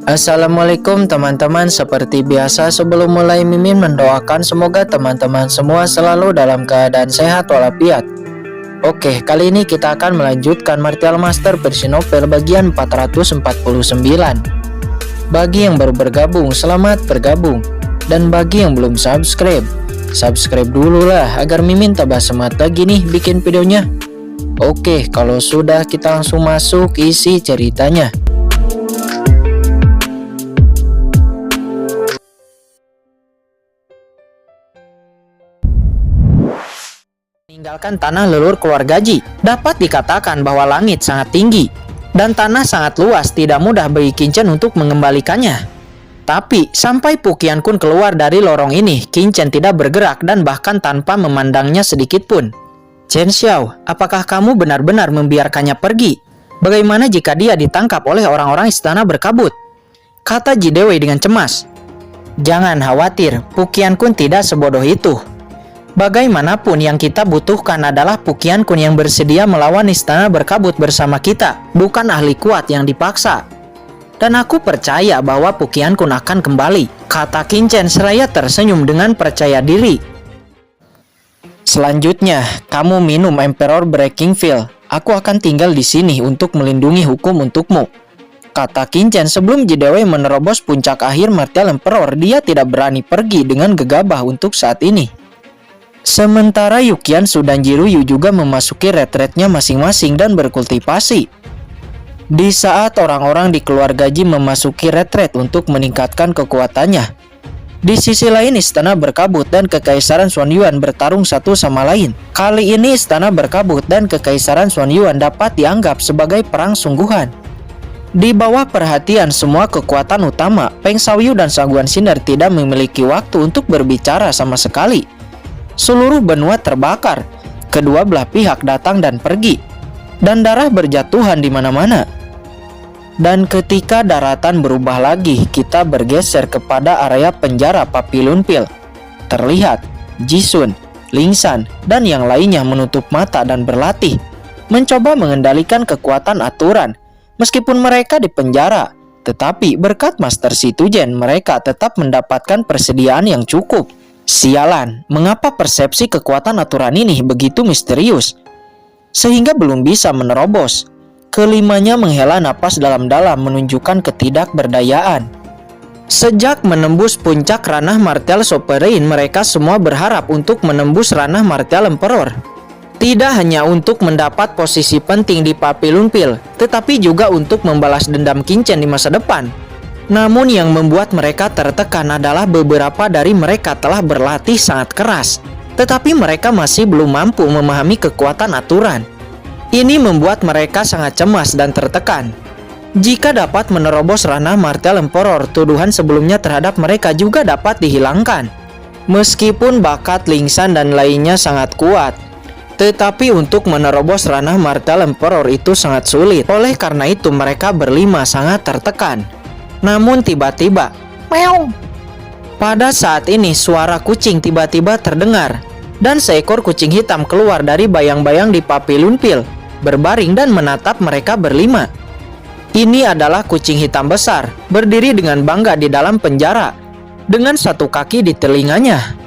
Assalamualaikum teman-teman. Seperti biasa sebelum mulai Mimin mendoakan semoga teman-teman semua selalu dalam keadaan sehat walafiat. Oke, kali ini kita akan melanjutkan Martial Master versi novel bagian 449. Bagi yang baru bergabung, selamat bergabung. Dan bagi yang belum subscribe, subscribe dulu lah agar Mimin tambah semangat lagi nih bikin videonya. Oke, kalau sudah kita langsung masuk isi ceritanya. Meninggalkan tanah lelur keluarga Ji, dapat dikatakan bahwa langit sangat tinggi dan tanah sangat luas, tidak mudah bagi Qingchen untuk mengembalikannya. Tapi sampai Pu Qianqun keluar dari lorong ini, Qingchen tidak bergerak dan bahkan tanpa memandangnya sedikit pun. Chen Xiao, apakah kamu benar-benar membiarkannya pergi? Bagaimana jika dia ditangkap oleh orang-orang istana berkabut? Kata Ji Dewei dengan cemas. Jangan khawatir, Pu Qianqun tidak sebodoh itu. Bagaimanapun yang kita butuhkan adalah Pu Qianqun yang bersedia melawan istana berkabut bersama kita, bukan ahli kuat yang dipaksa. Dan aku percaya bahwa Pu Qianqun akan kembali, kata Qingchen seraya tersenyum dengan percaya diri. Selanjutnya, kamu minum Emperor Breaking Field. Aku akan tinggal di sini untuk melindungi hukum untukmu, kata Qingchen sebelum Ji Dewei menerobos puncak akhir Martial Emperor. Dia tidak berani pergi dengan gegabah untuk saat ini. Sementara Yu Qiansu dan Jiruyu juga memasuki retretnya masing-masing dan berkultivasi. Di saat orang-orang di keluarga Ji memasuki retret untuk meningkatkan kekuatannya, di sisi lain istana berkabut dan kekaisaran Xuan Yuan bertarung satu sama lain. Kali ini istana berkabut dan kekaisaran Xuan Yuan dapat dianggap sebagai perang sungguhan. Di bawah perhatian semua kekuatan utama, Peng Xiaoyu dan Shangguan Xing'er tidak memiliki waktu untuk berbicara sama sekali. Seluruh benua terbakar, kedua belah pihak datang dan pergi, dan darah berjatuhan di mana-mana. Dan ketika daratan berubah lagi, kita bergeser kepada area penjara Papillon Pill. Terlihat Jixun, Lingshan, dan yang lainnya menutup mata dan berlatih, mencoba mengendalikan kekuatan aturan. Meskipun mereka di penjara, tetapi berkat Master Shi Tujen mereka tetap mendapatkan persediaan yang cukup. Sialan, mengapa persepsi kekuatan aturan ini begitu misterius sehingga belum bisa menerobos? Kelimanya menghela napas dalam-dalam menunjukkan ketidakberdayaan. Sejak menembus puncak ranah Martial Sovereign, mereka semua berharap untuk menembus ranah Martial Emperor. Tidak hanya untuk mendapat posisi penting di Papillon Pill, tetapi juga untuk membalas dendam Qingchen di masa depan. Namun yang membuat mereka tertekan adalah beberapa dari mereka telah berlatih sangat keras, tetapi mereka masih belum mampu memahami kekuatan aturan. Ini membuat mereka sangat cemas dan tertekan. Jika dapat menerobos ranah Martial Emperor, tuduhan sebelumnya terhadap mereka juga dapat dihilangkan. Meskipun bakat Lingshan dan lainnya sangat kuat, tetapi untuk menerobos ranah Martial Emperor itu sangat sulit. Oleh karena itu mereka berlima sangat tertekan. Namun tiba-tiba, meow. Pada saat ini suara kucing tiba-tiba terdengar, dan seekor kucing hitam keluar dari bayang-bayang di Papillon Pill, berbaring dan menatap mereka berlima. Ini adalah kucing hitam besar, berdiri dengan bangga di dalam penjara, dengan satu kaki di telinganya.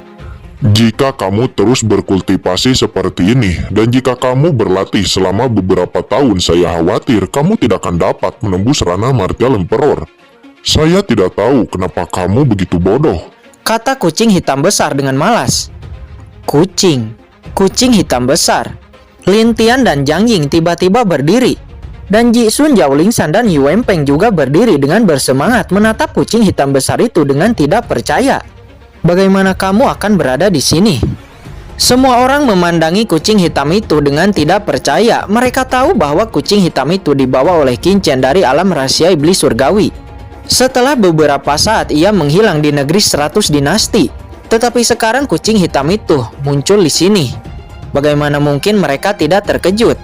Jika kamu terus berkultivasi seperti ini, dan jika kamu berlatih selama beberapa tahun, saya khawatir kamu tidak akan dapat menembus ranah Martial Emperor. Saya tidak tahu kenapa kamu begitu bodoh, kata kucing hitam besar dengan malas. Kucing hitam besar. Lin Tian dan Jiang Ying tiba-tiba berdiri, dan Jixun, Zhao Lingshan, dan Yu Wenpeng juga berdiri dengan bersemangat menatap kucing hitam besar itu dengan tidak percaya. Bagaimana kamu akan berada di sini? Semua orang memandangi kucing hitam itu dengan tidak percaya. Mereka tahu bahwa kucing hitam itu dibawa oleh Qingchen dari alam rahasia iblis surgawi. Setelah beberapa saat ia menghilang di negeri 100 dinasti, tetapi sekarang kucing hitam itu muncul di sini. Bagaimana mungkin mereka tidak terkejut?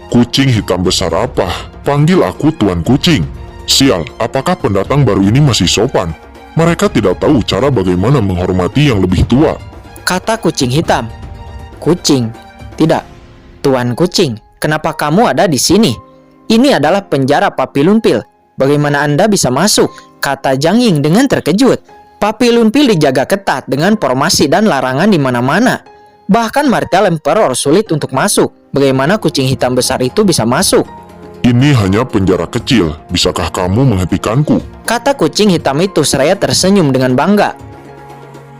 kucing hitam besar apa? Panggil aku Tuan Kucing. Sial, apakah pendatang baru ini masih sopan? Mereka tidak tahu cara bagaimana menghormati yang lebih tua, kata kucing hitam. Kucing? Tidak. Tuan Kucing, kenapa kamu ada di sini? Ini adalah penjara Papillon Pill. Bagaimana Anda bisa masuk? Kata Zhang Ying dengan terkejut. Papillon Pill dijaga ketat dengan formasi dan larangan di mana-mana. Bahkan Martial Emperor sulit untuk masuk. Bagaimana kucing hitam besar itu bisa masuk? Ini hanya penjara kecil, bisakah kamu menghentikanku? Kata kucing hitam itu seraya tersenyum dengan bangga.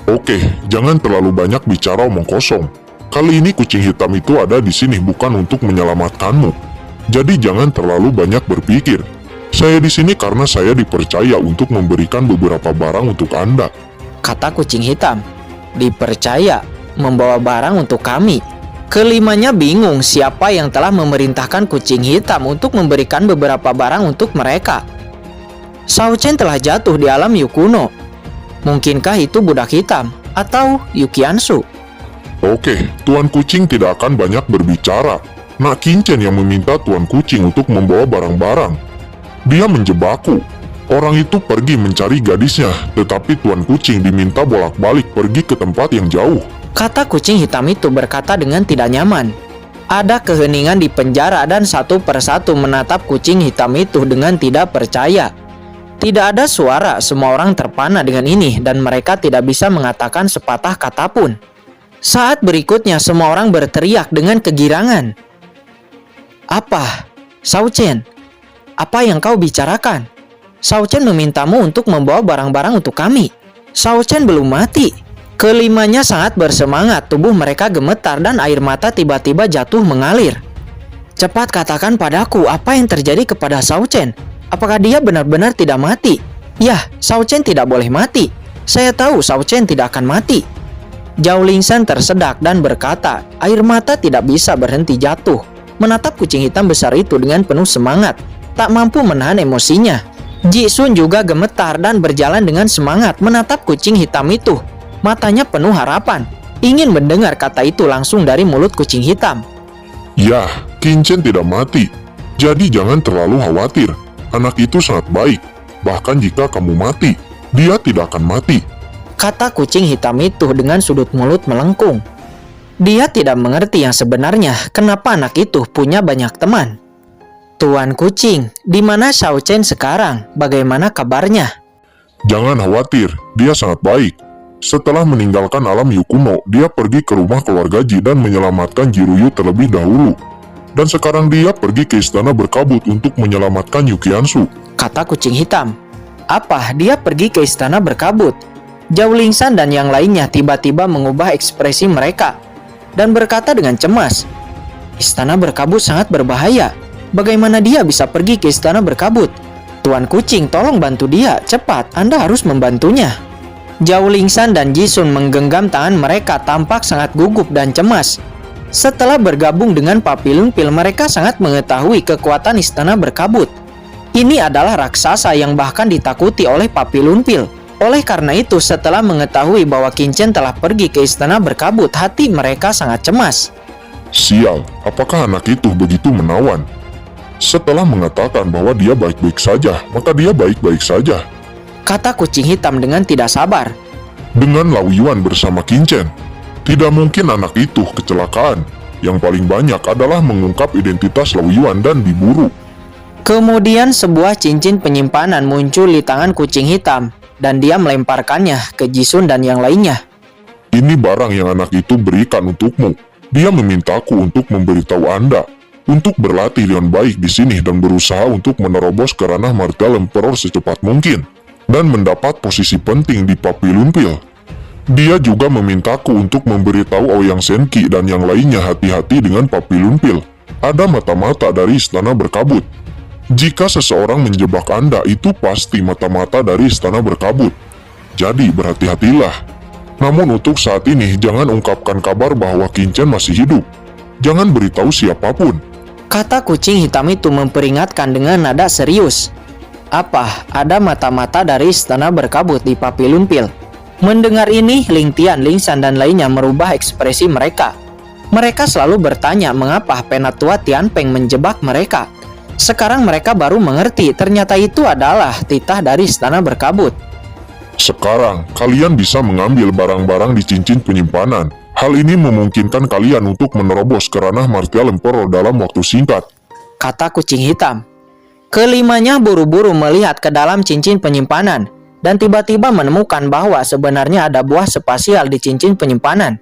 Oke, jangan terlalu banyak bicara omong kosong. Kali ini kucing hitam itu ada di sini bukan untuk menyelamatkanmu. Jadi jangan terlalu banyak berpikir. Saya di sini karena saya dipercaya untuk memberikan beberapa barang untuk Anda. Kata kucing hitam. Dipercaya membawa barang untuk kami. Kelimanya bingung siapa yang telah memerintahkan kucing hitam untuk memberikan beberapa barang untuk mereka. Shao Chen telah jatuh di alam Yu kuno. Mungkinkah itu budak hitam atau Yukiansu? Oke, Tuan Kucing tidak akan banyak berbicara. Nak Kincen yang meminta Tuan Kucing untuk membawa barang-barang. Dia menjebakku. Orang itu pergi mencari gadisnya, tetapi Tuan Kucing diminta bolak-balik pergi ke tempat yang jauh. Kata kucing hitam itu berkata dengan tidak nyaman. Ada keheningan di penjara dan satu persatu menatap kucing hitam itu dengan tidak percaya. Tidak ada suara, semua orang terpana dengan ini dan mereka tidak bisa mengatakan sepatah kata pun. Saat berikutnya semua orang berteriak dengan kegirangan. Apa? Shao Chen, apa yang kau bicarakan? Shao Chen memintamu untuk membawa barang-barang untuk kami. Shao Chen belum mati. Kelimanya sangat bersemangat, tubuh mereka gemetar dan air mata tiba-tiba jatuh mengalir. Cepat katakan padaku apa yang terjadi kepada Shao Chen. Apakah dia benar-benar tidak mati? Yah, Shao Chen tidak boleh mati. Saya tahu Shao Chen tidak akan mati. Zhao Lingshan tersedak dan berkata, air mata tidak bisa berhenti jatuh. Menatap kucing hitam besar itu dengan penuh semangat, tak mampu menahan emosinya. Ji Sun juga gemetar dan berjalan dengan semangat menatap kucing hitam itu. Matanya penuh harapan, ingin mendengar kata itu langsung dari mulut kucing hitam. Yah, Kincen tidak mati. Jadi jangan terlalu khawatir. Anak itu sangat baik. Bahkan jika kamu mati, dia tidak akan mati. Kata kucing hitam itu dengan sudut mulut melengkung. Dia tidak mengerti yang sebenarnya kenapa anak itu punya banyak teman. Tuan Kucing, di mana Shao Chen sekarang? Bagaimana kabarnya? Jangan khawatir, dia sangat baik. Setelah meninggalkan alam Yu kuno, dia pergi ke rumah keluarga Ji dan menyelamatkan Jiruyu terlebih dahulu. Dan sekarang dia pergi ke istana berkabut untuk menyelamatkan Yukiansu. Kata kucing hitam. Apa? Dia pergi ke istana berkabut? Zhao Lingshan dan yang lainnya tiba-tiba mengubah ekspresi mereka dan berkata dengan cemas. Istana berkabut sangat berbahaya. Bagaimana dia bisa pergi ke istana berkabut? Tuan Kucing, tolong bantu dia. Cepat, Anda harus membantunya. Zhao Lingshan dan Ji Sun menggenggam tangan mereka tampak sangat gugup dan cemas. Setelah bergabung dengan Papillon Pill, mereka sangat mengetahui kekuatan istana berkabut. Ini adalah raksasa yang bahkan ditakuti oleh Papillon Pill. Oleh karena itu, setelah mengetahui bahwa Kincen telah pergi ke istana berkabut, hati mereka sangat cemas. Sial, apakah anak itu begitu menawan? Setelah mengatakan bahwa dia baik-baik saja, maka dia baik-baik saja. Kata kucing hitam dengan tidak sabar. Dengan Lao Yuan bersama Kincen, tidak mungkin anak itu kecelakaan. Yang paling banyak adalah mengungkap identitas Lao Yuan dan diburu. Kemudian sebuah cincin penyimpanan muncul di tangan kucing hitam dan dia melemparkannya ke Ji Sun dan yang lainnya. Ini barang yang anak itu berikan untukmu. Dia memintaku untuk memberitahu Anda untuk berlatih dengan baik di sini dan berusaha untuk menerobos ke ranah Martial Emperor secepat mungkin dan mendapat posisi penting di Papillon Pill. Dia juga memintaku untuk memberitahu Ouyang Senki dan yang lainnya hati-hati dengan Papillon Pill. Ada mata-mata dari istana berkabut. Jika seseorang menjebak Anda, itu pasti mata-mata dari istana berkabut. Jadi berhati-hatilah. Namun untuk saat ini, jangan ungkapkan kabar bahwa Kincen masih hidup. Jangan beritahu siapapun. Kata kucing hitam itu memperingatkan dengan nada serius. Apa? Ada mata-mata dari istana berkabut di Papillon Pill? Mendengar ini, Ling Tian, Ling Shan dan lainnya merubah ekspresi mereka. Mereka selalu bertanya mengapa Penatua Tianpeng menjebak mereka. Sekarang mereka baru mengerti ternyata itu adalah titah dari istana berkabut. Sekarang, kalian bisa mengambil barang-barang di cincin penyimpanan. Hal ini memungkinkan kalian untuk menerobos ke ranah Martial Emperor dalam waktu singkat. Kata kucing hitam. Kelimanya buru-buru melihat ke dalam cincin penyimpanan dan tiba-tiba menemukan bahwa sebenarnya ada buah spasial di cincin penyimpanan.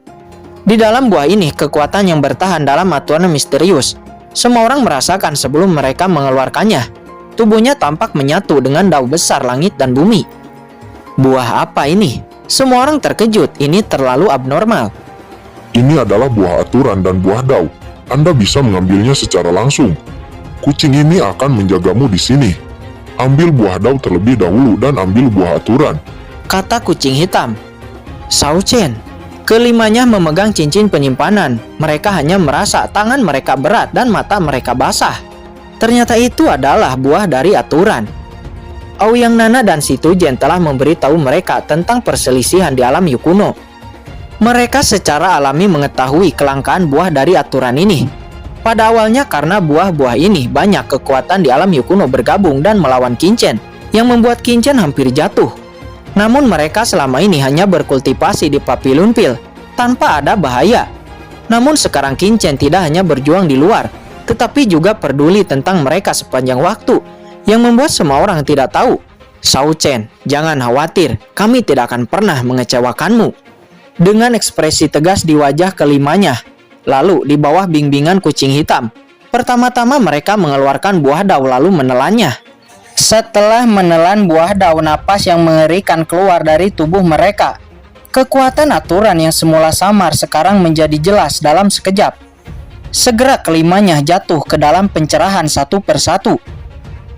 Di dalam buah ini kekuatan yang bertahan dalam aturan misterius. Semua orang merasakan sebelum mereka mengeluarkannya. Tubuhnya tampak menyatu dengan dao besar langit dan bumi. Buah apa ini? Semua orang terkejut, ini terlalu abnormal. Ini adalah buah aturan dan buah dao. Anda bisa mengambilnya secara langsung. Kucing ini akan menjagamu di sini. Ambil buah dao terlebih dahulu dan ambil buah aturan, kata kucing hitam. Shao Chen. Kelimanya memegang cincin penyimpanan. Mereka hanya merasa tangan mereka berat dan mata mereka basah. Ternyata itu adalah buah dari aturan. Aoyang Nana dan Si Tujen telah memberitahu mereka tentang perselisihan di alam Yu kuno. Mereka secara alami mengetahui kelangkaan buah dari aturan ini. Pada awalnya karena buah-buah ini banyak kekuatan di alam Yu kuno bergabung dan melawan Qin-Chen, yang membuat Qin-Chen hampir jatuh. Namun mereka selama ini hanya berkultivasi di Papillon Field tanpa ada bahaya. Namun sekarang Qin-Chen tidak hanya berjuang di luar, tetapi juga peduli tentang mereka sepanjang waktu, yang membuat semua orang tidak tahu. Shao Chen, jangan khawatir, kami tidak akan pernah mengecewakanmu. Dengan ekspresi tegas di wajah kelimanya, lalu di bawah bimbingan kucing hitam, pertama-tama mereka mengeluarkan buah dao lalu menelannya. Setelah menelan buah dao, napas yang mengerikan keluar dari tubuh mereka. Kekuatan aturan yang semula samar sekarang menjadi jelas dalam sekejap. Segera kelimanya jatuh ke dalam pencerahan satu persatu.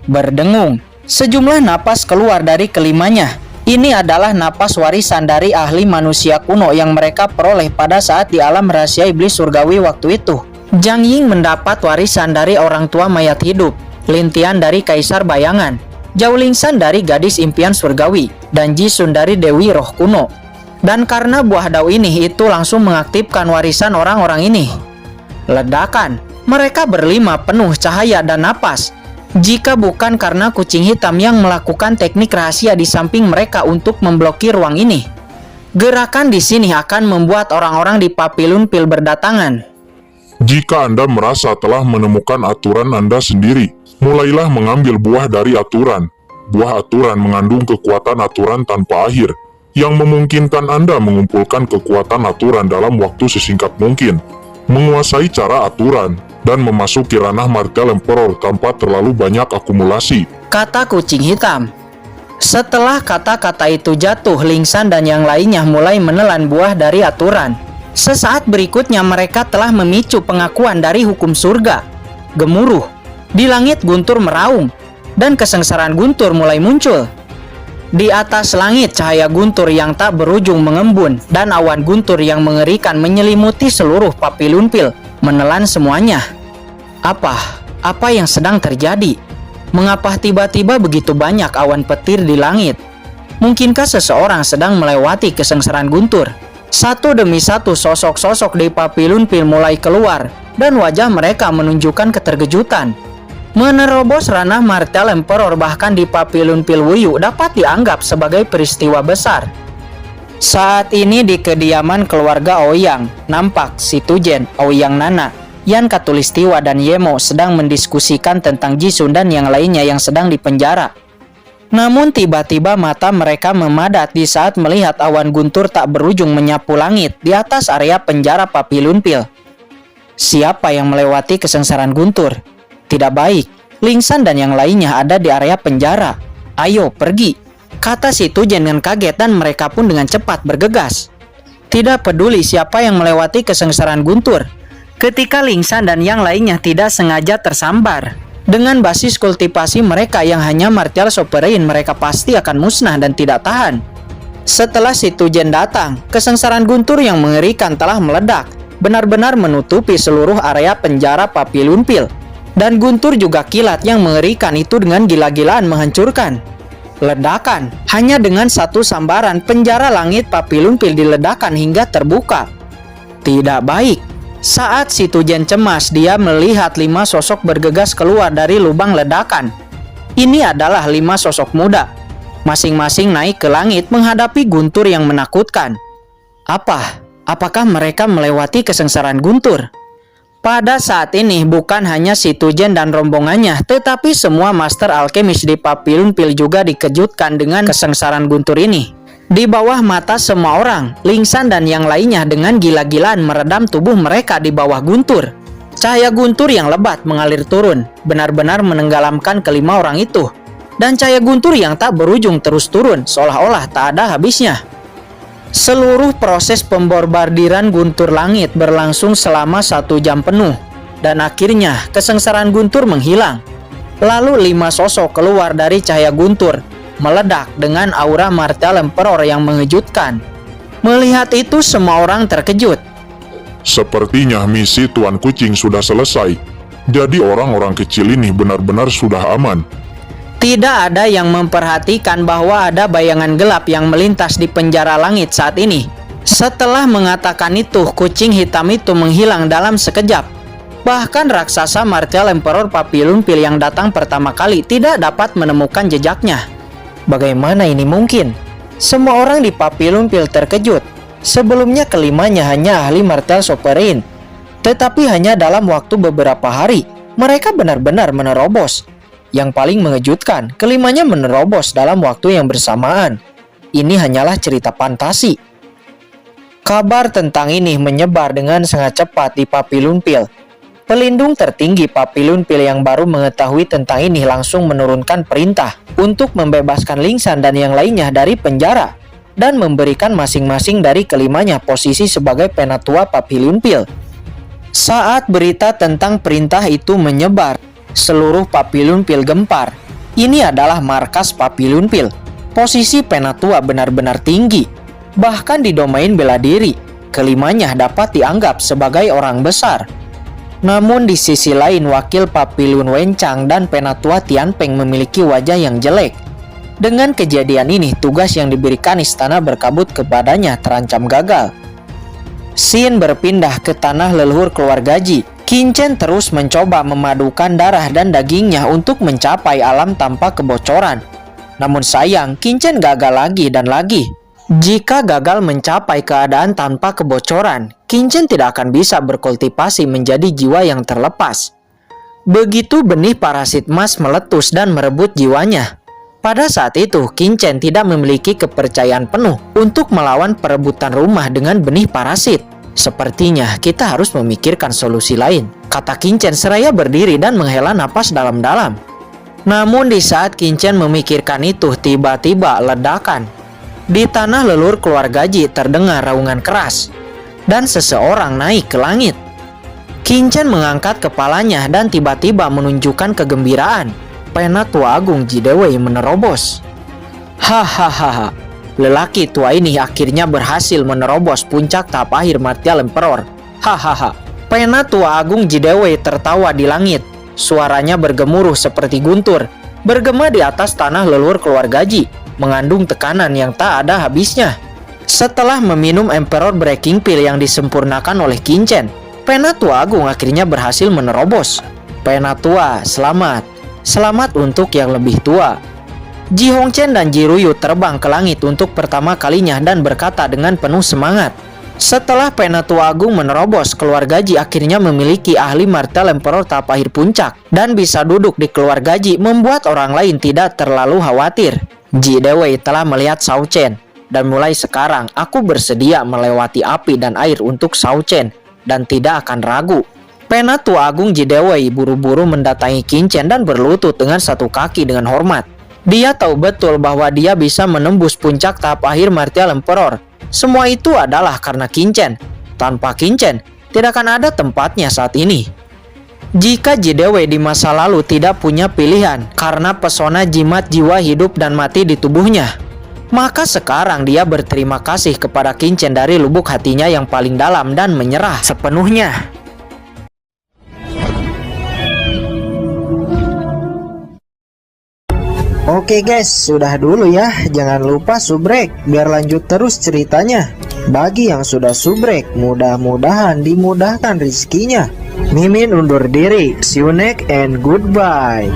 Berdengung, sejumlah napas keluar dari kelimanya. Ini adalah napas warisan dari ahli manusia kuno yang mereka peroleh pada saat di alam rahasia iblis surgawi waktu itu. Zhang Ying mendapat warisan dari orang tua mayat hidup, Lin Tian dari Kaisar Bayangan, Zhao Lingsan dari Gadis Impian Surgawi, dan Ji Sun dari Dewi Roh Kuno. Dan karena buah dao ini itu langsung mengaktifkan warisan orang-orang ini. Ledakan, mereka berlima penuh cahaya dan napas. Jika bukan karena kucing hitam yang melakukan teknik rahasia di samping mereka untuk memblokir ruang ini, gerakan di sini akan membuat orang-orang di Papillon Field berdatangan. Jika Anda merasa telah menemukan aturan Anda sendiri, mulailah mengambil buah dari aturan. Buah aturan mengandung kekuatan aturan tanpa akhir, yang memungkinkan Anda mengumpulkan kekuatan aturan dalam waktu sesingkat mungkin, menguasai cara aturan, dan memasuki ranah Martial Emperor tanpa terlalu banyak akumulasi, kata kucing hitam. Setelah kata-kata itu jatuh, Lingsan dan yang lainnya mulai menelan buah dari aturan. Sesaat berikutnya mereka telah memicu pengakuan dari hukum surga. Gemuruh, di langit guntur meraung, dan kesengsaraan guntur mulai muncul. Di atas langit cahaya guntur yang tak berujung mengembun, dan awan guntur yang mengerikan menyelimuti seluruh Papillon Field, menelan semuanya. Apa yang sedang terjadi? Mengapa tiba-tiba begitu banyak awan petir di langit? Mungkinkah seseorang sedang melewati kesengsaraan guntur? Satu demi satu sosok-sosok di Papillon Field mulai keluar, dan wajah mereka menunjukkan keterkejutan. Menerobos ranah Martial Emperor bahkan di Papillon Field Wuyu dapat dianggap sebagai peristiwa besar. Saat ini di kediaman keluarga Aoyang, nampak Si Tujen, Aoyang Nana, Yan Katulistiwa dan Yemo sedang mendiskusikan tentang Jisun dan yang lainnya yang sedang dipenjara. Namun tiba-tiba mata mereka memadat di saat melihat awan guntur tak berujung menyapu langit di atas area penjara Papillon Field. Siapa yang melewati kesengsaraan guntur? Tidak baik, Lingsan dan yang lainnya ada di area penjara. Ayo pergi, kata Si Tujen dengan kaget dan mereka pun dengan cepat bergegas. Tidak peduli siapa yang melewati kesengsaraan guntur, ketika Lingsan dan yang lainnya tidak sengaja tersambar. Dengan basis kultivasi mereka yang hanya martial sovereign, mereka pasti akan musnah dan tidak tahan. Setelah Si Tujen datang, kesengsaraan guntur yang mengerikan telah meledak, benar-benar menutupi seluruh area penjara Papillon Field. Dan guntur juga kilat yang mengerikan itu dengan gila-gilaan menghancurkan. Ledakan, hanya dengan satu sambaran penjara langit Papillon Field diledakkan hingga terbuka. Tidak baik. Saat Si Tujen cemas, dia melihat 5 sosok bergegas keluar dari lubang ledakan. Ini adalah 5 sosok muda. Masing-masing naik ke langit menghadapi guntur yang menakutkan. Apakah mereka melewati kesengsaraan guntur? Pada saat ini bukan hanya si Tujen dan rombongannya, tetapi semua master alkemis di Papillon Field juga dikejutkan dengan kesengsaraan guntur ini. Di bawah mata semua orang, Ling San dan yang lainnya dengan gila-gilaan meredam tubuh mereka di bawah guntur. Cahaya guntur yang lebat mengalir turun, benar-benar menenggelamkan kelima orang itu. Dan cahaya guntur yang tak berujung terus turun, seolah-olah tak ada habisnya. Seluruh proses pemborbardiran guntur langit berlangsung selama 1 jam penuh. Dan akhirnya kesengsaraan guntur menghilang. Lalu 5 sosok keluar dari cahaya guntur, meledak dengan aura Martial Emperor yang mengejutkan. Melihat itu semua orang terkejut. Sepertinya misi Tuan Kucing sudah selesai. Jadi orang-orang kecil ini benar-benar sudah aman. Tidak ada yang memperhatikan bahwa ada bayangan gelap yang melintas di penjara langit saat ini. Setelah mengatakan itu, kucing hitam itu menghilang dalam sekejap. Bahkan raksasa Martial Emperor Papillon Field yang datang pertama kali tidak dapat menemukan jejaknya. Bagaimana ini mungkin? Semua orang di Papillon Field terkejut. Sebelumnya kelimanya hanya ahli Martial Sovereign. Tetapi hanya dalam waktu beberapa hari, mereka benar-benar menerobos. Yang paling mengejutkan, kelimanya menerobos dalam waktu yang bersamaan. Ini hanyalah cerita fantasi. Kabar tentang ini menyebar dengan sangat cepat di Papillon Field. Pelindung tertinggi Papillon Field yang baru mengetahui tentang ini langsung menurunkan perintah untuk membebaskan Ling San dan yang lainnya dari penjara dan memberikan masing-masing dari kelimanya posisi sebagai penatua Papillon Field. Saat berita tentang perintah itu menyebar, seluruh Papillon Field gempar. Ini adalah markas Papillon Field. Posisi penatua benar-benar tinggi. Bahkan di domain bela diri, kelimanya dapat dianggap sebagai orang besar. Namun di sisi lain, wakil Papillon Wenchang dan penatua Tianpeng memiliki wajah yang jelek. Dengan kejadian ini, tugas yang diberikan istana berkabut kepadanya terancam gagal. Xin berpindah ke tanah leluhur keluarga Ji. Qin Chen terus mencoba memadukan darah dan dagingnya untuk mencapai alam tanpa kebocoran. Namun sayang, Qin Chen gagal lagi dan lagi. Jika gagal mencapai keadaan tanpa kebocoran, Qin Chen tidak akan bisa berkultivasi menjadi jiwa yang terlepas. Begitu benih parasit emas meletus dan merebut jiwanya. Pada saat itu, Qin Chen tidak memiliki kepercayaan penuh untuk melawan perebutan rumah dengan benih parasit. Sepertinya kita harus memikirkan solusi lain, kata Qin Chen seraya berdiri dan menghela napas dalam-dalam. Namun di saat Qin Chen memikirkan itu, tiba-tiba ledakan. Di tanah leluhur keluarga Ji terdengar raungan keras, dan seseorang naik ke langit. Qin Chen mengangkat kepalanya dan tiba-tiba menunjukkan kegembiraan. Penatua Agung Ji Dewei menerobos. Hahaha, lelaki tua ini akhirnya berhasil menerobos puncak tahap akhir Martial Emperor. Hahaha, Penatua Agung Ji Dewei tertawa di langit. Suaranya bergemuruh seperti guntur, bergema di atas tanah leluhur keluarga Ji, mengandung tekanan yang tak ada habisnya. Setelah meminum Emperor Breaking Pill yang disempurnakan oleh Qin Chen, Penatua Agung akhirnya berhasil menerobos. Penatua, selamat. Selamat untuk yang lebih tua. Ji Hongchen dan Ji Ruyu terbang ke langit untuk pertama kalinya dan berkata dengan penuh semangat. Setelah Penatua Agung menerobos, keluarga Ji akhirnya memiliki ahli Martial Emperor tahap akhir puncak dan bisa duduk di keluarga Ji, membuat orang lain tidak terlalu khawatir. Ji Dewei telah melihat Shao Chen, dan mulai sekarang aku bersedia melewati api dan air untuk Shao Chen dan tidak akan ragu. Penatua Agung Ji Dewei buru-buru mendatangi Qin Chen dan berlutut dengan satu kaki dengan hormat. Dia tahu betul bahwa dia bisa menembus puncak tahap akhir Martial Emperor. Semua itu adalah karena Qin Chen. Tanpa Qin Chen, tidak akan ada tempatnya saat ini. Jika Ji Dewei di masa lalu tidak punya pilihan karena pesona jimat jiwa hidup dan mati di tubuhnya, maka sekarang dia berterima kasih kepada Qin Chen dari lubuk hatinya yang paling dalam dan menyerah sepenuhnya. Oke guys, sudah dulu ya. Jangan lupa subrek biar lanjut terus ceritanya. Bagi yang sudah subrek, mudah-mudahan dimudahkan rezekinya. Mimin undur diri. See you next and goodbye.